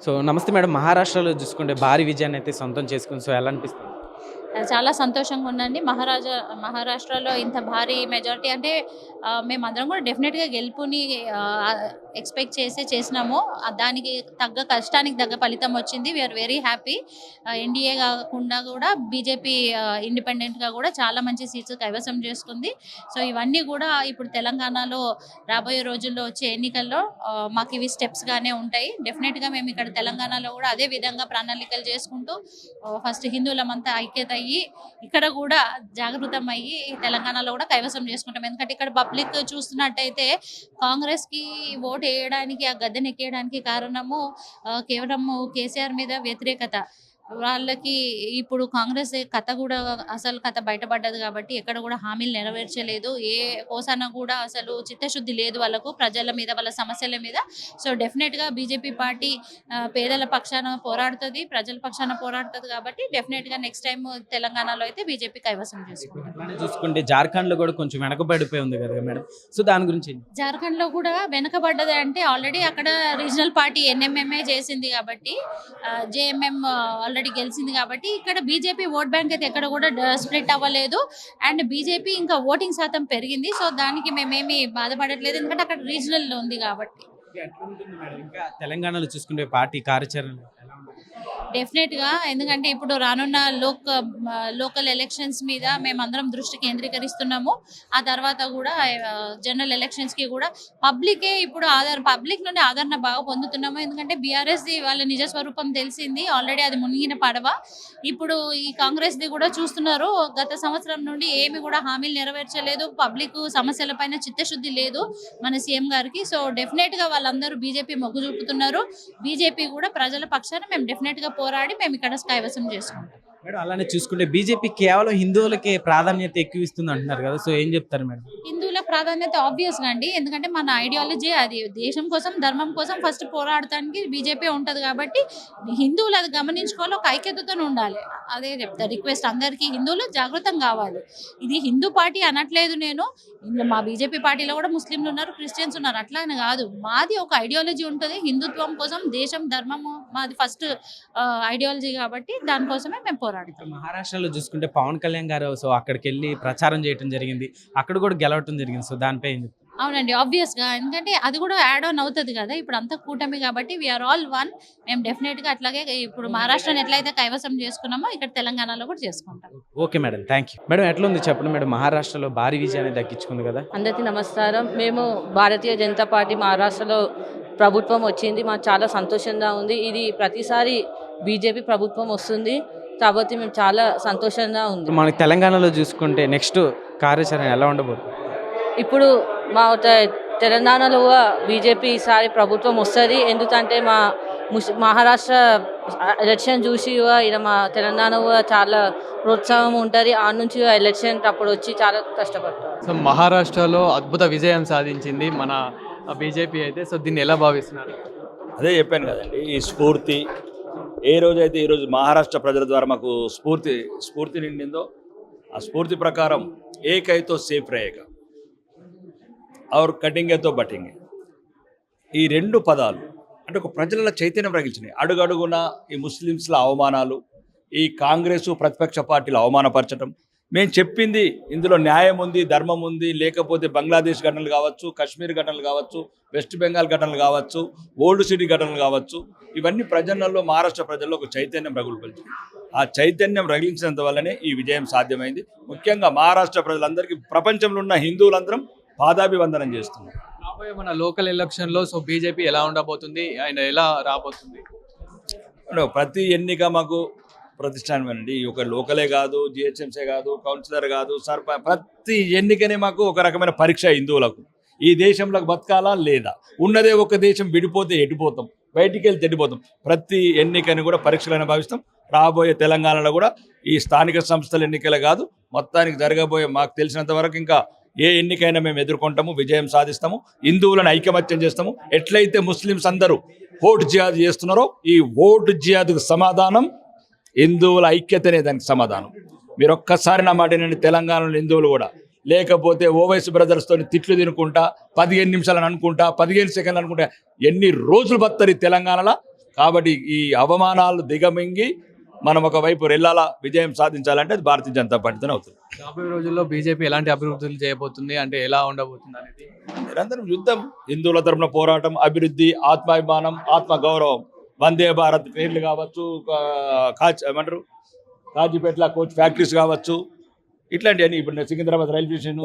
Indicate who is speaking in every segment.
Speaker 1: So నమస్తే madam. మహారాష్ట్రలో చూసుకుంటే భారీ విజయాన్ని అయితే సొంతం చేసుకుంది. సో ఎలా అనిపిస్తుంది?
Speaker 2: చాలా సంతోషంగా ఉందండి. మహారాష్ట్రలో ఇంత భారీ మెజారిటీ అంటే మేమందరం కూడా డెఫినెట్‌గా గెలుపుని ఎక్స్‌పెక్ట్ చేసినాము. దానికి తగ్గ కష్టానికి తగ్గ ఫలితం వచ్చింది. We are very happy. ఎన్‌డీఏ కాకుండా కూడా బీజేపీ ఇండిపెండెంట్‌గా కూడా చాలా మంచి సీట్స్ కైవసం చేసుకుంది. సో ఇవన్నీ కూడా ఇప్పుడు తెలంగాణలో రాబోయే రోజుల్లో వచ్చే ఎన్నికల్లో మాకు ఇవి స్టెప్స్‌గానే ఉంటాయి. డెఫినెట్‌గా మేము ఇక్కడ తెలంగాణలో కూడా అదే విధంగా ప్రణాళికలు చేసుకుంటూ ఫస్ట్ హిందువులమంతా ఐక్యత అయ్యి ఇక్కడ కూడా జాగృతం అయ్యి తెలంగాణలో కూడా కైవసం చేసుకుంటాం. ఎందుకంటే ఇక్కడ పబ్లిక్ చూస్తున్నట్టయితే కాంగ్రెస్ కి ఓటు వేయడానికి ఆ గద్దెను ఎక్కేయడానికి కారణము కేవలము కేసీఆర్ మీద వ్యతిరేకత. వాళ్ళకి ఇప్పుడు కాంగ్రెస్ కథ కూడా అసలు కథ బయటపడ్డది కాబట్టి ఎక్కడ కూడా హామీలు నెరవేర్చలేదు. ఏ కోసాన కూడా అసలు చిత్తశుద్ధి లేదు వాళ్ళకు ప్రజల మీద, వాళ్ళ సమస్యల మీద. సో డెఫినెట్గా బీజేపీ పార్టీ పేదల పక్షాన పోరాడుతుంది, ప్రజల పక్షాన పోరాడుతుంది కాబట్టి డెఫినెట్గా నెక్స్ట్ టైం తెలంగాణలో అయితే బీజేపీ కైవసం చేసుకుంటుంది.
Speaker 1: అట్లానే చూసుకుంటే జార్ఖండ్‌లో కూడా కొంచెం వెనకబడిపోయి ఉంది కదా మేడం. సో దాని గురించి
Speaker 2: జార్ఖండ్లో కూడా వెనకబడ్డది అంటే ఆల్రెడీ అక్కడ రీజనల్ పార్టీ ఎన్ఎంఎంఏ చేసింది కాబట్టి జేఎంఎం ఆల్రెడీ గెలిచింది కాబట్టి ఇక్కడ బీజేపీ ఓట్ బ్యాంక్ అయితే ఎక్కడ కూడా స్ప్లిట్ అవ్వలేదు. అండ్ బీజేపీ ఇంకా ఓటింగ్ శాతం పెరిగింది. సో దానికి మేమేమి బాధపడట్లేదు ఎందుకంటే అక్కడ రీజనల్ ఉంది కాబట్టి.
Speaker 1: ఎట్లుంటుంది మేడం? ఇంకా తెలంగాణలో చూసుకుంటే పార్టీ కార్యాచరణ ఎలా ఉంటుంది?
Speaker 2: డెఫినెట్గా ఎందుకంటే ఇప్పుడు రానున్న లోకల్ ఎలక్షన్స్ మీద మేమందరం దృష్టి కేంద్రీకరిస్తున్నాము. ఆ తర్వాత కూడా జనరల్ ఎలక్షన్స్కి కూడా ఇప్పుడు పబ్లిక్ నుండి ఆదరణ బాగా పొందుతున్నాము. ఎందుకంటే బీఆర్ఎస్ది వాళ్ళ నిజ స్వరూపం తెలిసింది. ఆల్రెడీ అది మునిగిన పడవ. ఇప్పుడు ఈ కాంగ్రెస్ది కూడా చూస్తున్నారు. గత సంవత్సరం నుండి ఏమి కూడా హామీలు నెరవేర్చలేదు. పబ్లిక్ సమస్యల పైన చిత్తశుద్ధి లేదు మన సీఎం గారికి. సో డెఫినెట్గా వాళ్ళందరూ బీజేపీ మొగ్గు చూపుతున్నారు. బీజేపీ కూడా ప్రజల పక్షాన మేము డెఫినెట్గా పోరాడి మేము ఇక్కడ కైవసం చేసుకుంటాం.
Speaker 1: మేడం అలానే చూసుకుంటే బీజేపీ కేవలం హిందువులకే ప్రాధాన్యత ఎక్కువ ఇస్తుంది అంటున్నారు కదా. సో ఏం చెప్తారు మేడం?
Speaker 2: హిందువుల ప్రాధాన్యత ఆబ్వియస్గా అండి. ఎందుకంటే మన ఐడియాలజీ అది. దేశం కోసం, ధర్మం కోసం ఫస్ట్ పోరాడటానికి బీజేపీ ఉంటుంది కాబట్టి హిందువులు అది గమనించుకోవాలి, ఒక ఐక్యతతో ఉండాలి. అదే చెప్తా రిక్వెస్ట్ అందరికీ, హిందువులు జాగృతం కావాలి. ఇది హిందూ పార్టీ అనట్లేదు నేను. మా బీజేపీ పార్టీలో కూడా ముస్లింలు ఉన్నారు, క్రిస్టియన్స్ ఉన్నారు, అట్లా అని కాదు. మాది ఒక ఐడియాలజీ ఉంటుంది. హిందుత్వం కోసం, దేశం, ధర్మము మాది ఫస్ట్ ఐడియాలజీ కాబట్టి దానికోసమే మేము పోరాడతాం.
Speaker 1: మహారాష్ట్రలో చూసుకుంటే పవన్ కళ్యాణ్ గారు సో అక్కడికి వెళ్ళి ప్రచారం చేయడం జరిగింది. అక్కడ కూడా గెలవటం జరిగింది. సో దానిపై ఏం చెప్తారు?
Speaker 2: అవునండి, ఆబ్వియస్గా. ఎందుకంటే అది కూడా యాడ్ ఆన్ అవుతుంది కదా. ఇప్పుడు అంతా కూటమి కాబట్టి వీఆర్ ఆల్ వన్. మేము డెఫినెట్గా అట్లాగే ఇప్పుడు మహారాష్ట్రని ఎట్లయితే కైవసం చేసుకున్నామో ఇక్కడ తెలంగాణలో కూడా చేసుకుంటాం.
Speaker 1: Okay madam, thank you. Madam ఎట్లుంది చెప్పండి మేడం? మహారాష్ట్రలో భారీ విజయాన్ని దక్కించుకుంది కదా.
Speaker 3: అందరికీ నమస్కారం. మేము భారతీయ జనతా పార్టీ మహారాష్ట్రలో ప్రభుత్వం వచ్చింది. మాకు చాలా సంతోషంగా ఉంది. ఇది ప్రతిసారి బీజేపీ ప్రభుత్వం వస్తుంది కాబట్టి మేము చాలా సంతోషంగా ఉంది.
Speaker 1: మనకి తెలంగాణలో చూసుకుంటే నెక్స్ట్ కార్యాచరణ ఎలా ఉండబోతుంది?
Speaker 3: ఇప్పుడు మా తెలంగాణలో బీజేపీ ఈసారి ప్రభుత్వం వస్తుంది. ఎందుకంటే మా మహారాష్ట్ర ఎలక్షన్ చూసి ఇలా మా తెలంగాణ చాలా ప్రోత్సాహం ఉంటుంది. ఆ నుంచి ఎలక్షన్ అప్పుడు వచ్చి చాలా కష్టపడతాం.
Speaker 4: సో మహారాష్ట్రలో అద్భుత విజయం సాధించింది మన బీజేపీ అయితే. సో దీన్ని ఎలా భావిస్తున్నారు?
Speaker 5: అదే చెప్పాను కదండి, ఈ స్ఫూర్తి ఏ రోజైతే ఈరోజు మహారాష్ట్ర ప్రజల ద్వారా మాకు స్ఫూర్తి నిండిందో ఆ స్ఫూర్తి ప్రకారం ఏకైతో సేఫ్ రేఖ और కటింగే తో బటింగే, ఈ రెండు పదాలు అంటే ఒక ప్రజల చైతన్యం రగిల్చినాయి. అడుగడుగున ఈ ముస్లిమ్స్ల అవమానాలు, ఈ కాంగ్రెసు ప్రతిపక్ష పార్టీలు అవమానపరచడం. మేము చెప్పింది ఇందులో న్యాయం ఉంది, ధర్మం ఉంది. లేకపోతే బంగ్లాదేశ్ ఘటనలు కావచ్చు, కాశ్మీర్ ఘటనలు కావచ్చు, వెస్ట్ బెంగాల్ ఘటనలు కావచ్చు, ఓల్డ్ సిటీ ఘటనలు కావచ్చు, ఇవన్నీ ప్రజల్లో, మహారాష్ట్ర ప్రజల్లో ఒక చైతన్యం రగులుకొల్చింది. ఆ చైతన్యం రగిలించినంత వల్లనే ఈ విజయం సాధ్యమైంది. ముఖ్యంగా మహారాష్ట్ర ప్రజలందరికీ, ప్రపంచంలో ఉన్న హిందువులందరం పాదాభివందనం చేస్తున్నారు.
Speaker 4: రాబోయే మన లోకల్ ఎలక్షన్లో సో బీజేపీ ఎలా ఉండబోతుంది, ఆయన ఎలా రాబోతుంది?
Speaker 5: ప్రతి ఎన్నిక మాకు ప్రతిష్టానమేనండి. ఒక లోకలే కాదు, జిహెచ్ఎంసీ కాదు, కౌన్సిలర్ కాదు, ప్రతి ఎన్నికనే మాకు ఒక రకమైన పరీక్ష హిందువులకు. ఈ దేశంలో బతకాలా లేదా, ఉన్నదే ఒక దేశం, విడిపోతే ఎడిపోతాం, బయటికి వెళ్తే ఎడిపోతాం. ప్రతి ఎన్నికని కూడా పరీక్షలను భావిస్తాం. రాబోయే తెలంగాణలో కూడా ఈ స్థానిక సంస్థల ఎన్నికలే కాదు, మొత్తానికి జరగబోయే మాకు తెలిసినంత వరకు ఇంకా ఏ ఎన్నికైనా మేము ఎదుర్కొంటాము, విజయం సాధిస్తాము, హిందువులను ఐకమత్యం చేస్తాము. ఎట్లయితే ముస్లిమ్స్ అందరూ ఓటు జిహాద్ చేస్తున్నారో ఈ ఓటు జిహాద్కు సమాధానం హిందువుల ఐక్యతనే దానికి సమాధానం. మీరు ఒక్కసారి నా మాట నేను తెలంగాణలో హిందువులు కూడా లేకపోతే ఓవైసీ బ్రదర్స్తో తిట్లు తినుకుంటా 15 నిమిషాలను అనుకుంటా 15 సెకండ్లు అనుకుంటా ఎన్ని రోజులు బతారు ఈ తెలంగాణలో కాబట్టి ఈ అవమానాలు దిగమింగి మనం ఒకవైపు వెళ్ళాలా, విజయం సాధించాలంటే అది భారతీయ జనతా పార్టీతోనే అవుతుంది.
Speaker 4: రాబోయే రోజుల్లో బీజేపీ ఎలాంటి అభివృద్ధులు చేయబోతుంది, అంటే ఎలా ఉండబోతుంది అనేది?
Speaker 5: నిరంతరం యుద్ధం, హిందువుల తరపున పోరాటం, అభివృద్ధి, ఆత్మాభిమానం, ఆత్మగౌరవం, వందే భారత్ ట్రైన్లు కావచ్చు, ఏమంటారు కాజీపేటల కోచ్ ఫ్యాక్టరీస్ కావచ్చు, ఇట్లాంటివన్నీ. ఇప్పుడు Secunderabad railway station,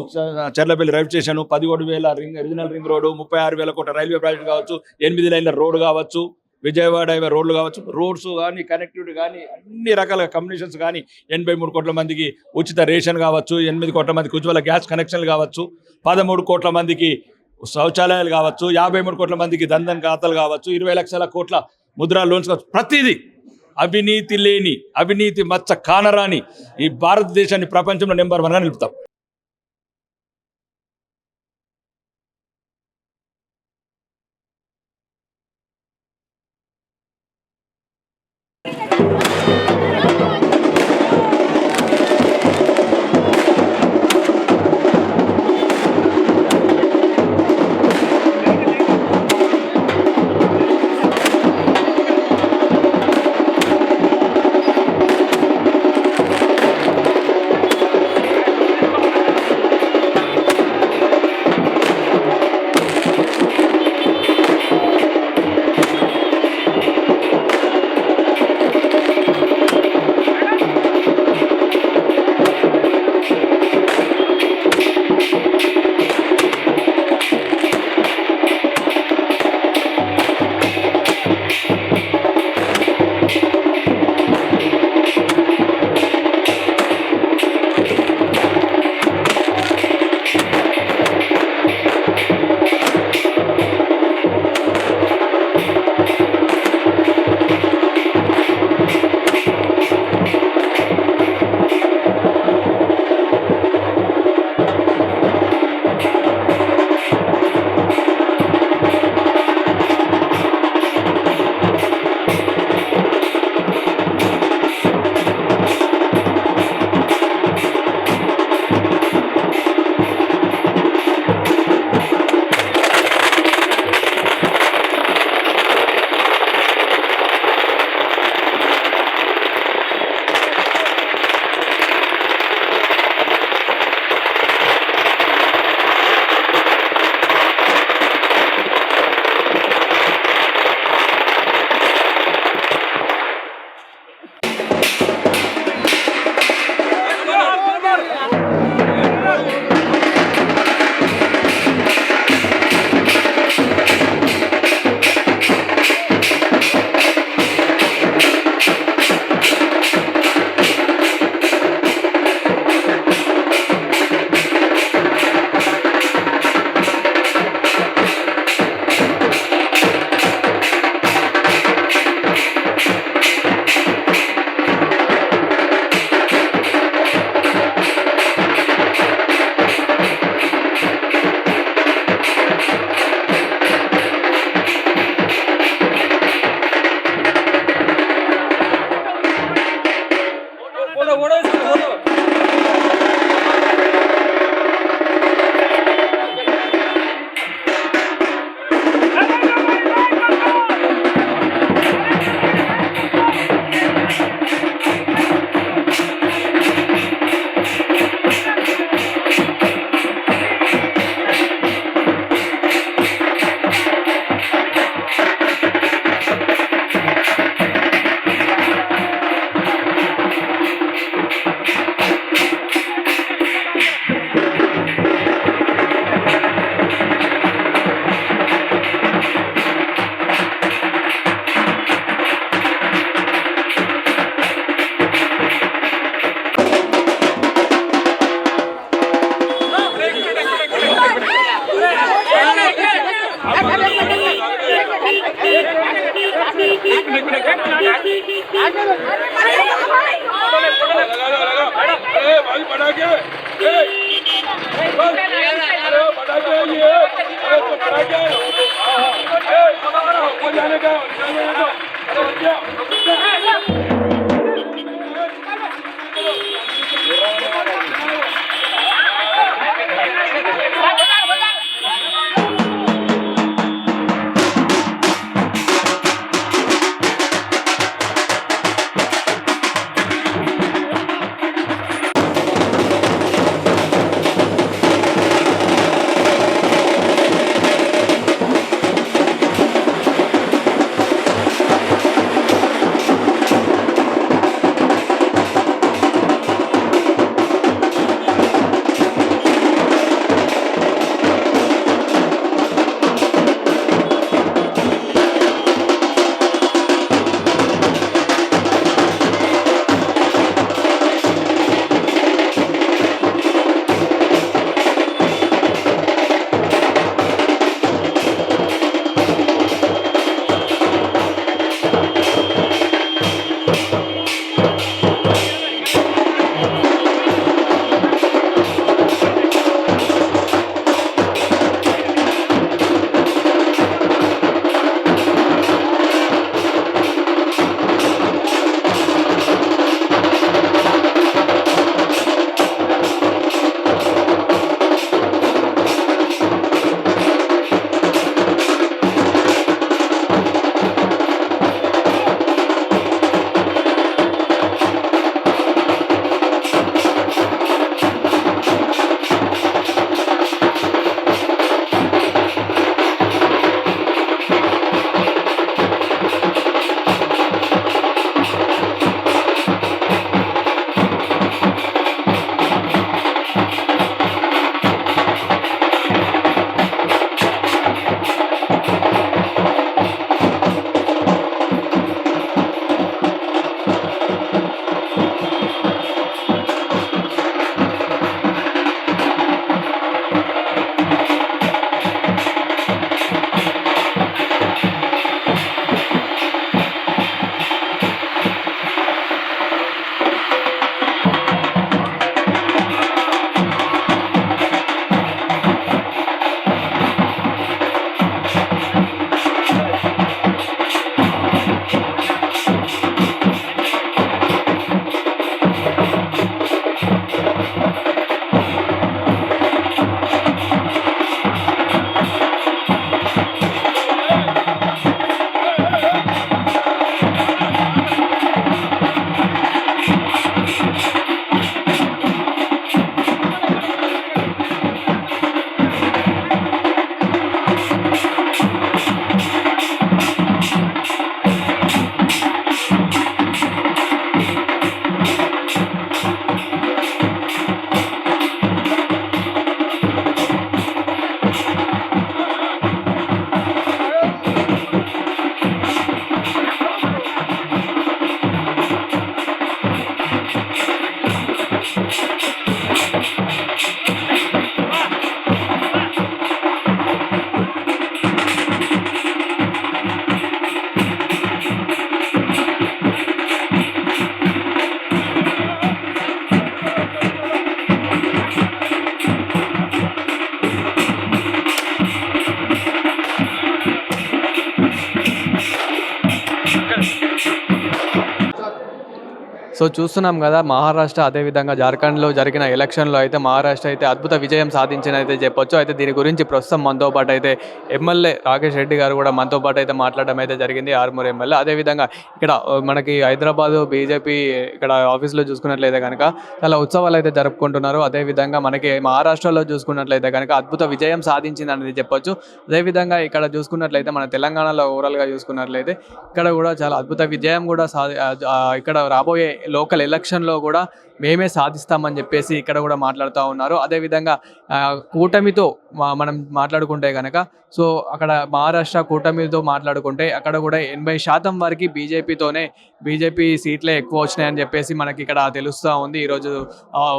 Speaker 5: Cherlapalli railway station, 17,000 regional ring road, 36,000 కోట్ల రైల్వే ప్రాజెక్ట్ కావచ్చు, 8 లైన్ల రోడ్డు కావచ్చు, విజయవాడ రోడ్లు కావచ్చు, రోడ్స్ కానీ, కనెక్టివిటీ కానీ, అన్ని రకాల కమ్యూనికేషన్స్ కానీ, 83 కోట్ల మందికి ఉచిత రేషన్ కావచ్చు, 8 కోట్ల మందికి ఉజ్వల గ్యాస్ కనెక్షన్లు కావచ్చు, 13 కోట్ల మందికి శౌచాలయాలు కావచ్చు, 53 కోట్ల మందికి దందన్ ఖాతాలు కావచ్చు, 20 లక్షల కోట్ల ముద్రా లోన్స్ కావచ్చు, ప్రతిదీ అవినీతి లేని, అవినీతి మచ్చ కానరాని ఈ భారతదేశాన్ని ప్రపంచంలో నెంబర్ 1గా నిలుపుతాం.
Speaker 4: సో చూస్తున్నాం కదా మహారాష్ట్ర అదేవిధంగా జార్ఖండ్లో జరిగిన ఎలక్షన్లో అయితే మహారాష్ట్ర అయితే అద్భుత విజయం సాధించిన అయితే చెప్పొచ్చు. అయితే దీని గురించి ప్రస్తుతం మనతో పాటు అయితే ఎమ్మెల్యే రాకేష్ రెడ్డి గారు కూడా మనతో పాటు అయితే మాట్లాడడం అయితే జరిగింది, ఆర్మూర్ ఎమ్మెల్యే. అదేవిధంగా ఇక్కడ మనకి హైదరాబాదు బీజేపీ ఇక్కడ ఆఫీస్లో చూసుకున్నట్లయితే కనుక చాలా ఉత్సవాలు అయితే జరుపుకుంటున్నారు. అదేవిధంగా మనకి మహారాష్ట్రలో చూసుకున్నట్లయితే కనుక అద్భుత విజయం సాధించింది అనేది చెప్పొచ్చు. అదేవిధంగా ఇక్కడ చూసుకున్నట్లయితే మన తెలంగాణలో ఓవరాల్గా చూసుకున్నట్లయితే ఇక్కడ కూడా చాలా అద్భుత విజయం కూడా ఇక్కడ రాబోయే లోకల్ ఎలక్షన్లో కూడా మేమే సాధిస్తామని చెప్పేసి ఇక్కడ కూడా మాట్లాడుతూ ఉన్నారు. అదేవిధంగా కూటమితో మనం మాట్లాడుకుంటే కనుక సో అక్కడ మహారాష్ట్ర కూటమితో మాట్లాడుకుంటే అక్కడ కూడా 80% వరకు బీజేపీ సీట్లే ఎక్కువ వచ్చినాయని చెప్పేసి మనకి ఇక్కడ తెలుస్తూ ఉంది ఈరోజు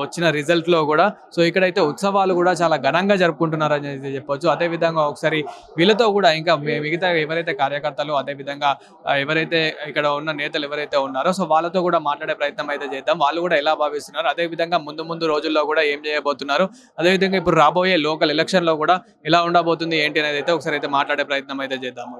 Speaker 4: వచ్చిన రిజల్ట్లో కూడా. సో ఇక్కడైతే ఉత్సవాలు కూడా చాలా ఘనంగా జరుపుకుంటున్నారు అని చెప్పొచ్చు. అదేవిధంగా ఒకసారి వీళ్ళతో కూడా ఇంకా మిగతా ఎవరైతే కార్యకర్తలు అదేవిధంగా ఎవరైతే ఇక్కడ ఉన్న నేతలు ఎవరైతే ఉన్నారో సో వాళ్ళతో కూడా మాట్లాడే ప్రయత్నం అయితే చేద్దాం. వాళ్ళు కూడా ఎలా భావిస్తున్నారు, అదేవిధంగా ముందు రోజుల్లో కూడా ఏం చేయబోతున్నారు, అదేవిధంగా ఇప్పుడు రాబోయే లోకల్ ఎలక్షన్లో కూడా ఎలా ఉండబోతుంది ఏంటి అనేది అయితే ఒకసారి అయితే మాట్లాడే ప్రయత్నం అయితే చేద్దాము.